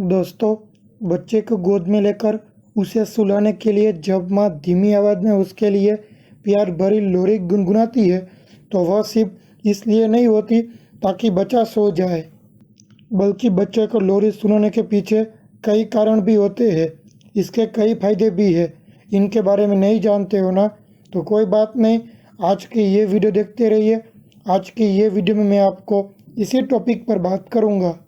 दोस्तों, बच्चे को गोद में लेकर उसे सुलाने के लिए जब माँ धीमी आवाज़ में उसके लिए प्यार भरी लोरी गुनगुनाती है तो वह सिर्फ इसलिए नहीं होती ताकि बच्चा सो जाए, बल्कि बच्चे को लोरी सुनाने के पीछे कई कारण भी होते हैं। इसके कई फायदे भी हैं। इनके बारे में नहीं जानते हो ना, तो कोई बात नहीं, आज की ये वीडियो देखते रहिए। आज की ये वीडियो में मैं आपको इसी टॉपिक पर बात करूँगा।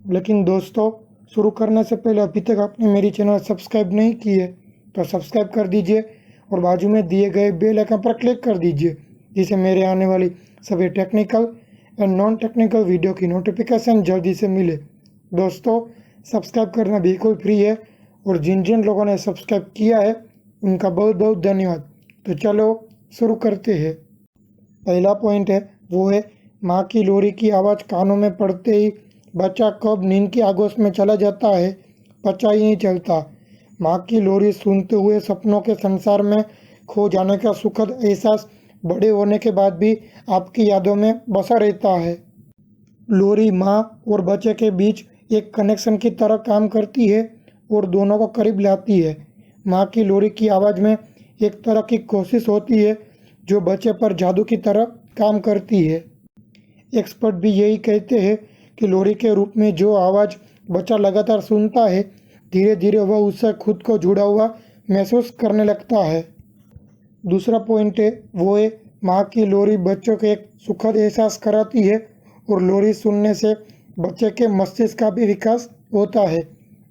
लेकिन दोस्तों, शुरू करने से पहले अभी तक आपने मेरी चैनल सब्सक्राइब नहीं की है तो सब्सक्राइब कर दीजिए और बाजू में दिए गए बेल आइकन पर क्लिक कर दीजिए, जिससे मेरे आने वाली सभी technical and non technical video की नोटिफिकेशन जल्दी से मिले। दोस्तों, सब्सक्राइब करना बिल्कुल फ्री है और जिन जिन लोगों ने सब्सक्राइब किया है उनका बहुत बहुत धन्यवाद। तो चलो शुरू करते हैं। पहला पॉइंट है वो है माँ की लोरी की आवाज़ कानों में पड़ते ही बच्चा कब नींद की आगोश में चला जाता है पता ही नहीं चलता। माँ की लोरी सुनते हुए सपनों के संसार में खो जाने का सुखद एहसास बड़े होने के बाद भी आपकी यादों में बसा रहता है। लोरी माँ और बच्चे के बीच एक कनेक्शन की तरह काम करती है और दोनों को करीब लाती है। माँ की लोरी की आवाज़ में एक तरह की कोशिश होती है जो बच्चे पर जादू की तरह काम करती है। एक्सपर्ट भी यही कहते हैं कि लोरी के रूप में जो आवाज़ बच्चा लगातार सुनता है, धीरे धीरे वह उससे खुद को जुड़ा हुआ महसूस करने लगता है। दूसरा पॉइंट है वो है माँ की लोरी बच्चों को एक सुखद एहसास कराती है और लोरी सुनने से बच्चे के मस्तिष्क का भी विकास होता है।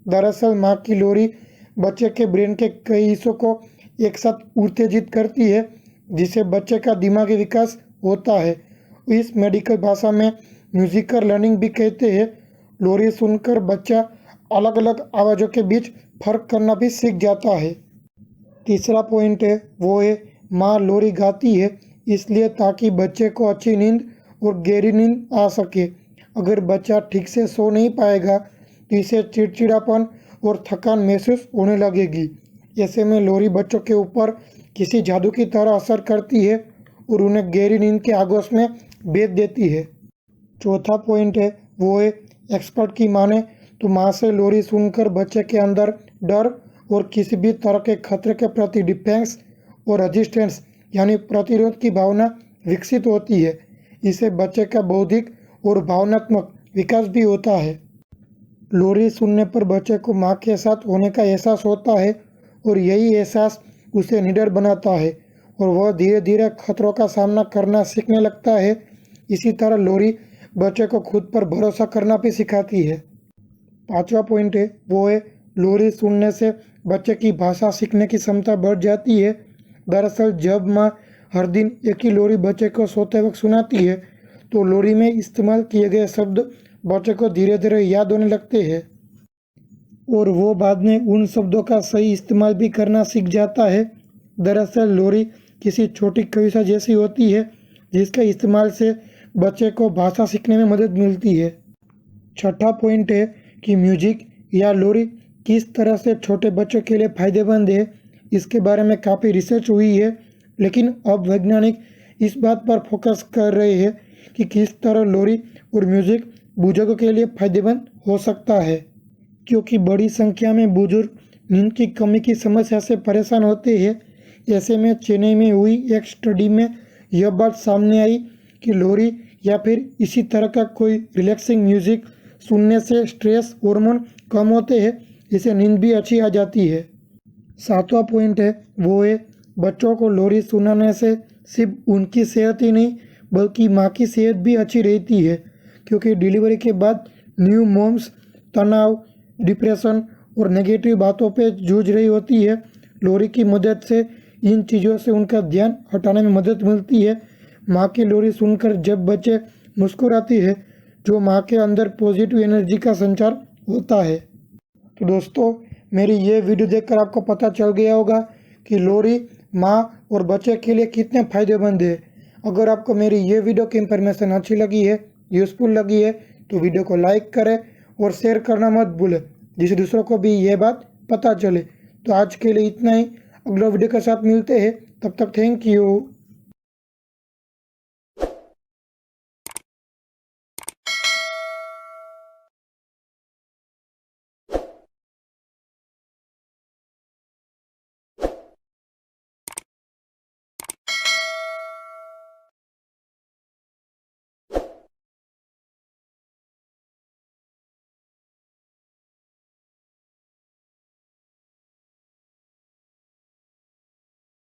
दरअसल माँ की लोरी बच्चे के ब्रेन के कई हिस्सों को एक साथ उत्तेजित करती है, जिससे बच्चे का दिमागी विकास होता है। इस मेडिकल भाषा में म्यूजिकल लर्निंग भी कहते हैं। लोरी सुनकर बच्चा अलग अलग आवाज़ों के बीच फर्क करना भी सीख जाता है। तीसरा पॉइंट है वो है माँ लोरी गाती है इसलिए ताकि बच्चे को अच्छी नींद और गहरी नींद आ सके। अगर बच्चा ठीक से सो नहीं पाएगा तो इसे चिड़चिड़ापन और थकान महसूस होने लगेगी। ऐसे में लोरी बच्चों के ऊपर किसी जादू की तरह असर करती है और उन्हें गहरी नींद के आगोश में भेज देती है। चौथा पॉइंट है वो है एक्सपर्ट की माने तो माँ से लोरी सुनकर बच्चे के अंदर डर और किसी भी तरह के खतरे के प्रति डिफेंस और रेजिस्टेंस यानी प्रतिरोध की भावना विकसित होती है। इससे बच्चे का बौद्धिक और भावनात्मक विकास भी होता है। लोरी सुनने पर बच्चे को माँ के साथ होने का एहसास होता है और यही एहसास उसे निडर बनाता है और वह धीरे धीरे खतरों का सामना करना सीखने लगता है। इसी तरह लोरी बच्चे को खुद पर भरोसा करना भी सिखाती है। पांचवा पॉइंट है वो है लोरी सुनने से बच्चे की भाषा सीखने की क्षमता बढ़ जाती है। दरअसल जब माँ हर दिन एक ही लोरी बच्चे को सोते वक्त सुनाती है तो लोरी में इस्तेमाल किए गए शब्द बच्चे को धीरे धीरे याद होने लगते हैं और वो बाद में उन शब्दों का सही इस्तेमाल भी करना सीख जाता है। दरअसल लोरी किसी छोटी कविता जैसी होती है जिसके इस्तेमाल से बच्चे को भाषा सीखने में मदद मिलती है। छठा पॉइंट है कि म्यूजिक या लोरी किस तरह से छोटे बच्चों के लिए फ़ायदेमंद है। इसके बारे में काफ़ी रिसर्च हुई है, लेकिन अब वैज्ञानिक इस बात पर फोकस कर रहे हैं कि किस तरह लोरी और म्यूजिक बुजुर्गों के लिए फ़ायदेमंद हो सकता है, क्योंकि बड़ी संख्या में बुजुर्ग नींद की कमी की समस्या से परेशान होते हैं। ऐसे में चेन्नई में हुई एक स्टडी में यह बात सामने आई कि लोरी या फिर इसी तरह का कोई रिलैक्सिंग म्यूजिक सुनने से स्ट्रेस हार्मोन कम होते हैं, इससे नींद भी अच्छी आ जाती है। सातवां पॉइंट है वो है बच्चों को लोरी सुनाने से सिर्फ उनकी सेहत ही नहीं बल्कि माँ की सेहत भी अच्छी रहती है, क्योंकि डिलीवरी के बाद न्यू मॉम्स तनाव, डिप्रेशन और नेगेटिव बातों पे जूझ रही होती है। लोरी की मदद से इन चीज़ों से उनका ध्यान हटाने में मदद मिलती है। माँ की लोरी सुनकर जब बच्चे मुस्कुराती है जो माँ के अंदर पॉजिटिव एनर्जी का संचार होता है। तो दोस्तों, मेरी ये वीडियो देखकर आपको पता चल गया होगा कि लोरी माँ और बच्चे के लिए कितने फ़ायदेमंद है। अगर आपको मेरी ये वीडियो की इंफॉर्मेशन अच्छी लगी है, यूज़फुल लगी है, तो वीडियो को लाइक करें और शेयर करना मत भूलें, जिससे दूसरों को भी ये बात पता चले। तो आज के लिए इतना ही। अगला वीडियो के साथ मिलते हैं, तब तक थैंक यू।